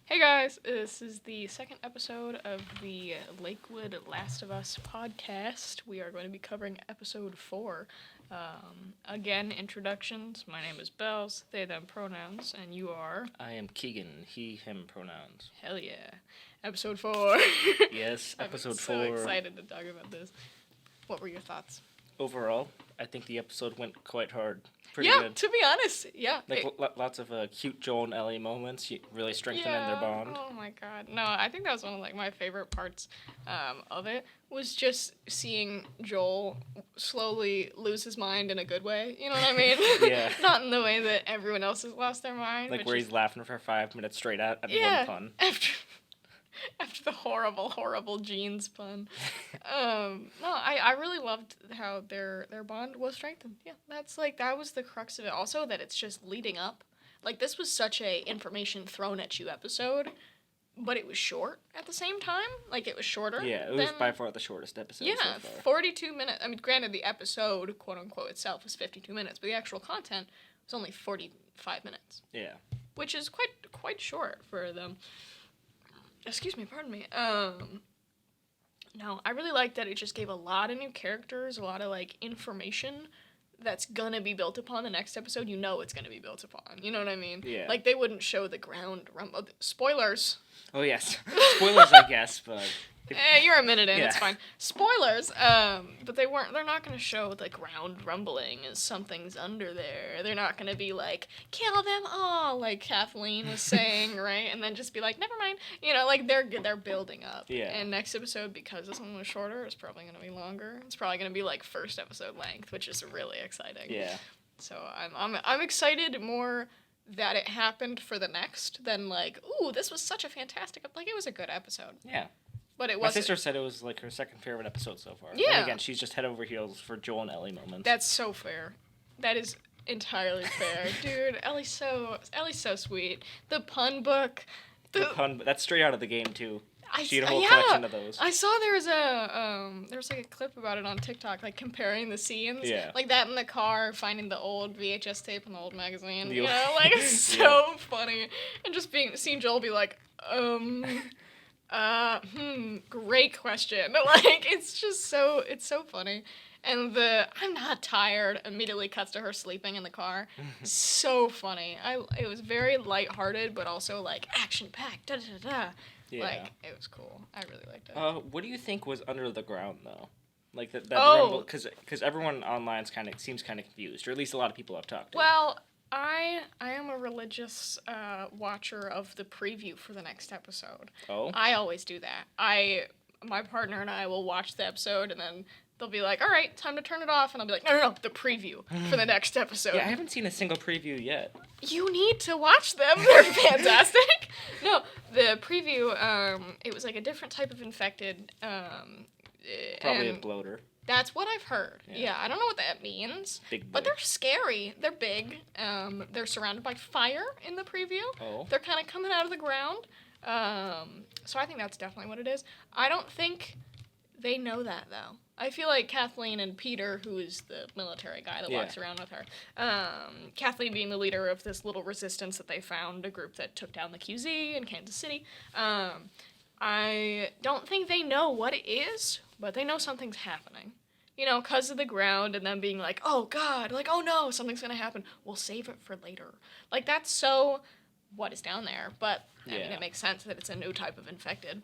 Hey guys, this is the second episode of the Lakewood Last of Us podcast. We are going to be covering episode 4. Again, introductions. My name is Bells, they, them pronouns, and you are? I am Keegan, he, him pronouns. Hell yeah. Episode 4. Yes, episode 4. I'm so excited to talk about this. What were your thoughts? Overall, I think the episode went quite hard. Pretty yeah, good. To be honest, yeah. Like, lots of cute Joel and Ellie moments, really strengthening their bond. Oh my god. No, I think that was one of my favorite parts of it, was just seeing Joel slowly lose his mind in a good way. You know what I mean? Yeah. Not in the way that everyone else has lost their mind. Like where he's laughing for 5 minutes straight at one pun. After the horrible jeans pun. No, I really loved how their bond was strengthened. Yeah, that was the crux of it. Also, that it's just leading up. Like, this was such a information thrown at you episode, but it was short at the same time. Like, it was shorter. Yeah, it was by far the shortest episode so far. 42 minutes. I mean, granted, the episode, quote-unquote, itself was 52 minutes, but the actual content was only 45 minutes. Yeah. Which is quite short for them. Excuse me, pardon me. No, I really like that it just gave a lot of new characters, a lot of, information that's gonna be built upon the next episode. You know it's gonna be built upon. You know what I mean? Yeah. Like, they wouldn't show the ground rumble. Spoilers! Oh, yes. Spoilers, I guess, but... You're a minute in, it's fine. Spoilers, but they're not gonna show the ground rumbling as something's under there. They're not gonna be like, kill them all, like Kathleen was saying, right? And then just be like, never mind. You know, like, they're building up. Yeah. And next episode, because this one was shorter, it's probably gonna be longer. It's probably gonna be like first episode length, which is really exciting. Yeah. So I'm excited more that it happened for the next than like, ooh, this was such a fantastic, like, it was a good episode. Yeah. But it My wasn't. sister said it was like her second favorite episode so far. Yeah. And again, she's just head over heels for Joel and Ellie moments. That's so fair. That is entirely fair. Dude, Ellie's so sweet. The pun book. That's straight out of the game too. She had a whole yeah, collection of those. I saw there was like a clip about it on TikTok, like comparing the scenes. Yeah. Like that in the car, finding the old VHS tape and the old magazine. You Yeah. know, like, it's so funny. And just seeing Joel be like, great question. Like, it's so funny. And I'm not tired immediately cuts to her sleeping in the car. So funny. It was very lighthearted, but also, like, action-packed, da-da-da-da. Yeah. Like, it was cool. I really liked it. What do you think was under the ground, though? Like, that rumble, because everyone online seems kind of confused, or at least a lot of people I've talked to. Well, I am a religious watcher of the preview for the next episode. Oh? I always do that. My partner and I will watch the episode, and then they'll be like, all right, time to turn it off, and I'll be like, no, the preview for the next episode. Yeah, I haven't seen a single preview yet. You need to watch them. They're fantastic. No, the preview, it was like a different type of infected. Probably a bloater. That's what I've heard. Yeah, I don't know what that means. Big but they're scary. They're big. They're surrounded by fire in the preview. Oh. They're kind of coming out of the ground. So I think that's definitely what it is. I don't think they know that, though. I feel like Kathleen and Peter, who is the military guy that walks around with her, Kathleen being the leader of this little resistance that they found, a group that took down the QZ in Kansas City, I don't think they know what it is, but they know something's happening. You know, because of the ground and them being like, oh, God, like, oh, no, something's going to happen. We'll save it for later. Like, that's so what is down there. But, I mean, it makes sense that it's a new type of infected.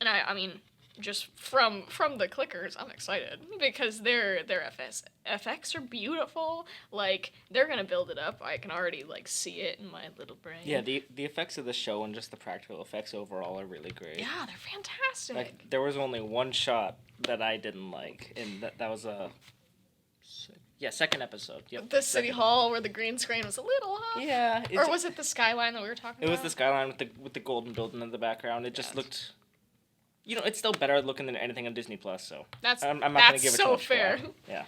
And I mean, just from the clickers, I'm excited because their FX are beautiful. Like, they're going to build it up. I can already, like, see it in my little brain. Yeah, the effects of the show and just the practical effects overall are really great. Yeah, they're fantastic. Like, there was only one shot that I didn't like, and that was second episode. Yep. The city hall where the green screen was a little off. Yeah. Or was it the skyline that we were talking about? It was the skyline with the golden building in the background. It just looked... You know, it's still better looking than anything on Disney Plus, so I'm not going to give it too much fair. crap. Yeah.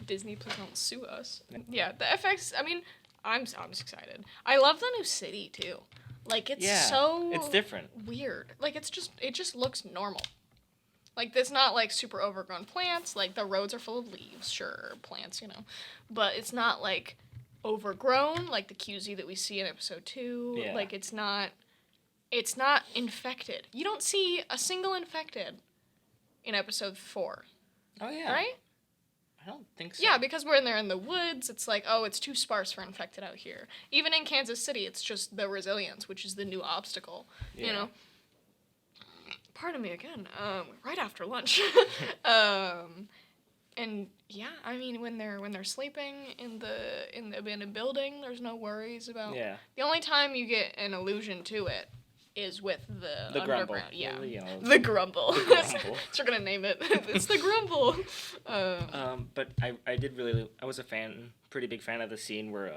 Disney, please don't sue us. Yeah, the FX, I mean, I'm excited. I love the new city, too. Like, it's it's different. Weird. Like, it just looks normal. Like, there's not, like, super overgrown plants. Like, the roads are full of leaves, sure, plants, you know. But it's not, like, overgrown, like the QZ that we see in episode 2. Yeah. Like, it's not it's not infected. You don't see a single infected in episode 4. Oh, yeah. Right? I don't think so. Yeah, because we're in the woods, it's like, oh, it's too sparse for infected out here. Even in Kansas City, it's just the resilience, which is the new obstacle, you know? Pardon me again, right after lunch. And yeah, I mean, when they're sleeping in the abandoned building, there's no worries about. Yeah. The only time you get an allusion to it is with the underground. Grumble. Yeah. Well, the grumble. The grumble. We're gonna name it. It's the grumble. But I was pretty big fan of the scene where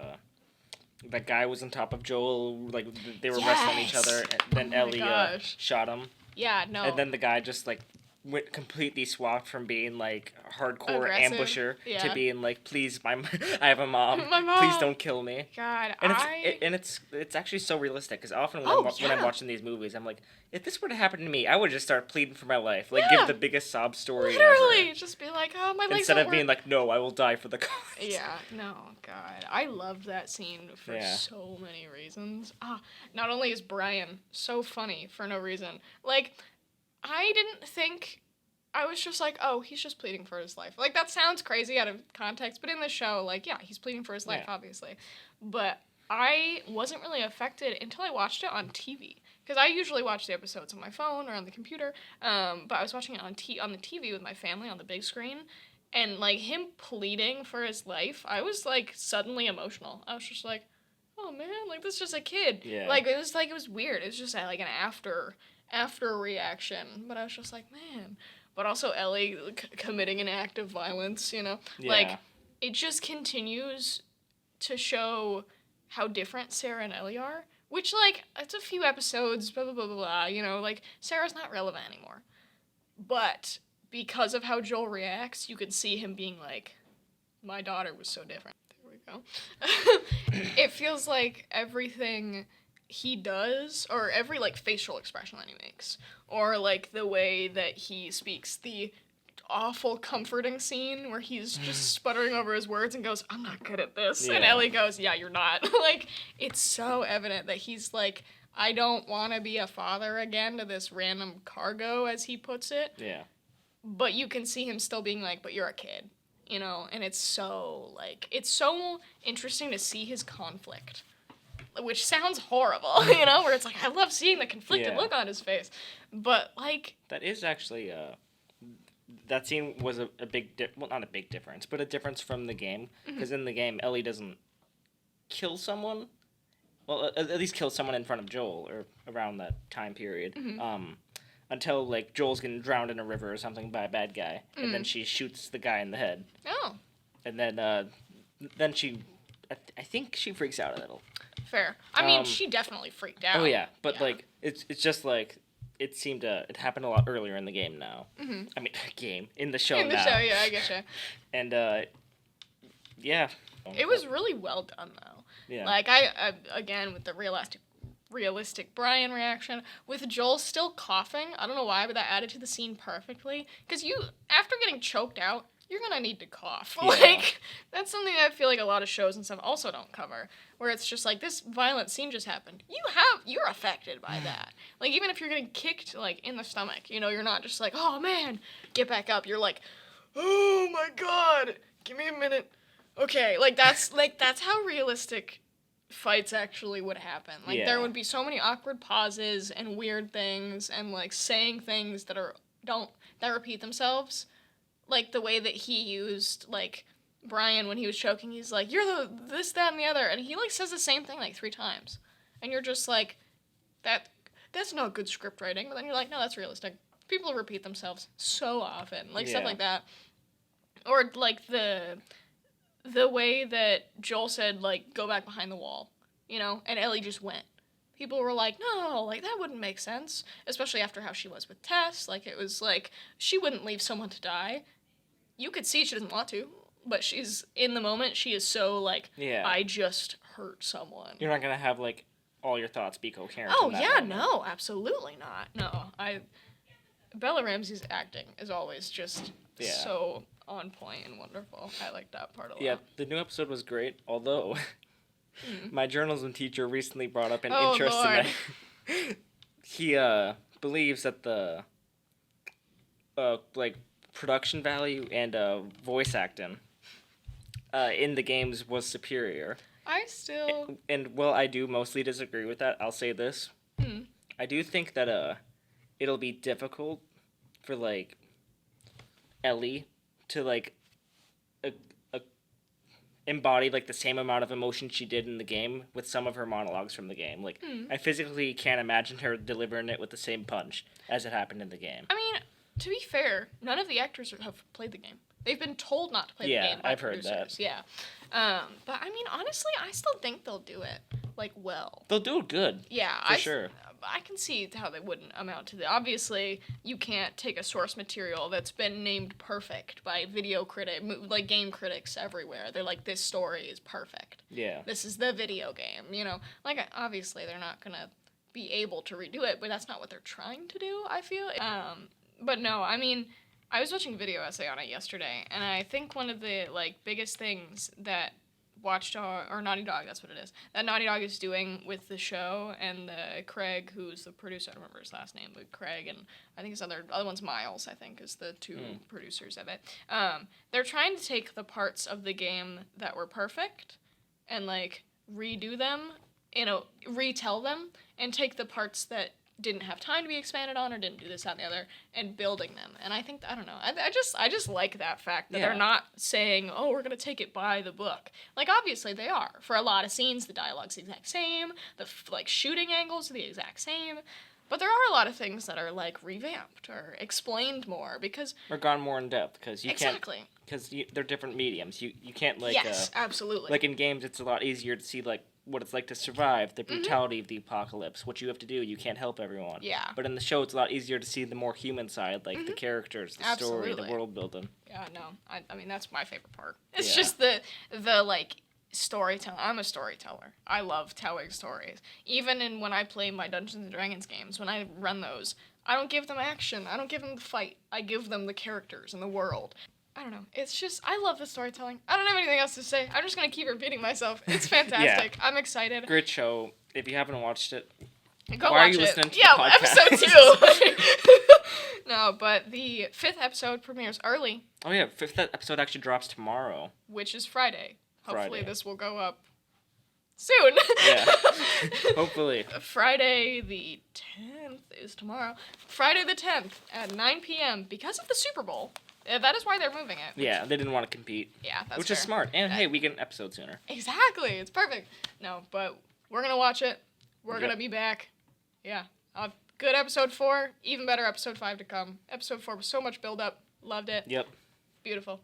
that guy was on top of Joel, like they were wrestling each other, and then Ellie shot him. Yeah, no. And then the guy just like went completely swapped from being like a hardcore aggressive. Ambusher Yeah. to being like, please, I have a mom. My mom. Please don't kill me. God, and it's actually so realistic because often when I'm watching these movies, I'm like, if this were to happen to me, I would just start pleading for my life, like give the biggest sob story. Literally, ever. Just be like, oh, my legs Instead don't of being work. like, no, I will die for the cause. Yeah, no, God. I loved that scene for so many reasons. Not only is Brian so funny for no reason, like, I didn't think, I was just like, oh, he's just pleading for his life. Like, that sounds crazy out of context, but in the show, like, yeah, he's pleading for his life, obviously. But I wasn't really affected until I watched it on TV. Because I usually watch the episodes on my phone or on the computer, but I was watching it on the TV with my family on the big screen, and, like, him pleading for his life, I was, like, suddenly emotional. I was just like, oh, man, like, this is just a kid. Yeah. Like, it was weird. It was just, like, an after reaction. But I was just like, man. But also Ellie committing an act of violence, you know? Yeah. Like, it just continues to show how different Sarah and Ellie are. Which, like, it's a few episodes, blah, blah, blah, blah, blah, you know? Like, Sarah's not relevant anymore. But because of how Joel reacts, you can see him being like, my daughter was so different. There we go. It feels like everything he does, or every, like, facial expression that he makes, or, like, the way that he speaks, the awful comforting scene where he's just sputtering over his words and goes, I'm not good at this. And Ellie goes, yeah, you're not. Like, it's so evident that he's like, I don't want to be a father again to this random cargo, as he puts it. Yeah. But you can see him still being like, but you're a kid, you know? And it's so, like, it's so interesting to see his conflict. Which sounds horrible, you know? Where it's like, I love seeing the conflicted look on his face. But, like... That is actually, that scene was a big, not a big difference, but a difference from the game. Because in the game, Ellie doesn't kill someone. Well, at least kill someone in front of Joel, or around that time period. Until, like, Joel's getting drowned in a river or something by a bad guy. And then she shoots the guy in the head. Oh. And then she, I think she freaks out a little. Fair. I mean, she definitely freaked out. Oh, yeah. But, like, it's just, like, it seemed it happened a lot earlier in the game now. I mean, in the show now. In the show, yeah, I getcha. And, yeah. It was really well done, though. Yeah. Like, I again, with the realistic Brian reaction, with Joel still coughing, I don't know why, but that added to the scene perfectly. Because after getting choked out, you're gonna need to cough. Yeah. Like, that's something I feel like a lot of shows and stuff also don't cover. Where it's just like, this violent scene just happened. You're affected by that. Like, even if you're getting kicked, like, in the stomach, you know, you're not just like, oh man, get back up. You're like, oh my god, give me a minute. Okay, that's how realistic fights actually would happen. Like, there would be so many awkward pauses and weird things and, like, saying things that repeat themselves. Like, the way that he used, like, Brian when he was choking, he's like, you're the this, that, and the other. And he, like, says the same thing, like, 3 times. And you're just like, that's not good script writing. But then you're like, no, that's realistic. People repeat themselves so often. Like, stuff like that. Or, like, the way that Joel said, like, go back behind the wall, you know? And Ellie just went. People were like, no, like, that wouldn't make sense. Especially after how she was with Tess. Like, it was like, she wouldn't leave someone to die. You could see she doesn't want to. But she's, in the moment, she is so, like, I just hurt someone. You're not going to have, like, all your thoughts be coherent. Oh, yeah, no, absolutely not. No, Bella Ramsey's acting is always just so on point and wonderful. I like that part a lot. Yeah, the new episode was great, although my journalism teacher recently brought up an interest in he believes that the like production value and voice acting in the games was superior. I still. And while I do mostly disagree with that, I'll say this. I do think that it'll be difficult for like Ellie to like embody like the same amount of emotion she did in the game with some of her monologues from the game. Like I physically can't imagine her delivering it with the same punch as it happened in the game. I mean, to be fair, none of the actors have played the game. They've been told not to play the game by I've heard producers. that. Yeah. But I mean, honestly, I still think they'll do it like well. They'll do it good. Yeah, for sure. I can see how they wouldn't amount to that. Obviously, you can't take a source material that's been named perfect by like game critics everywhere. They're like, this story is perfect. Yeah. This is the video game, you know? Like, obviously, they're not gonna be able to redo it, but that's not what they're trying to do, I feel. But no, I mean, I was watching a video essay on it yesterday, and I think one of the, like, biggest things that Watchdog, or Naughty Dog, that's what it is, that Naughty Dog is doing with the show, and Craig, who's the producer, I don't remember his last name, but Craig, and I think his other one's Miles, I think, is the two producers of it. They're trying to take the parts of the game that were perfect and, like, redo them, retell them, and take the parts that didn't have time to be expanded on or didn't do this, that, and the other, and building them. And I think, I don't know, I just like that fact that they're not saying, oh, we're going to take it by the book. Like, obviously they are. For a lot of scenes, the dialogue's the exact same, the, like, shooting angles are the exact same, but there are a lot of things that are, like, revamped or explained more because... Or gone more in depth, because you can't... Exactly. Because they're different mediums. You can't, like... Yes, absolutely. Like, in games, it's a lot easier to see, like, what it's like to survive, the brutality of the apocalypse, what you have to do, you can't help everyone. Yeah. But in the show, it's a lot easier to see the more human side, like the characters, the story, the world building. Yeah, no, I mean, that's my favorite part. It's just the like, storytelling. I'm a storyteller. I love telling stories. Even when I play my Dungeons and Dragons games, when I run those, I don't give them action. I don't give them the fight. I give them the characters and the world. I don't know. It's just, I love the storytelling. I don't have anything else to say. I'm just going to keep repeating myself. It's fantastic. I'm excited. Great show. If you haven't watched it, go why watch are you listening to the podcast? podcast? Episode 2. No, but the 5th episode premieres early. Oh yeah, 5th episode actually drops tomorrow. Which is Friday. Hopefully this will go up soon. Yeah. Hopefully. Friday the 10th is tomorrow. Friday the 10th at 9 p.m. because of the Super Bowl. That is why they're moving it. Yeah, they didn't want to compete. Yeah, that's Which fair. is smart. And hey, we get an episode sooner. Exactly. It's perfect. No, but we're going to watch it. We're going to be back. Yeah. Good episode 4. Even better episode 5 to come. Episode 4 was so much build up. Loved it. Yep. Beautiful.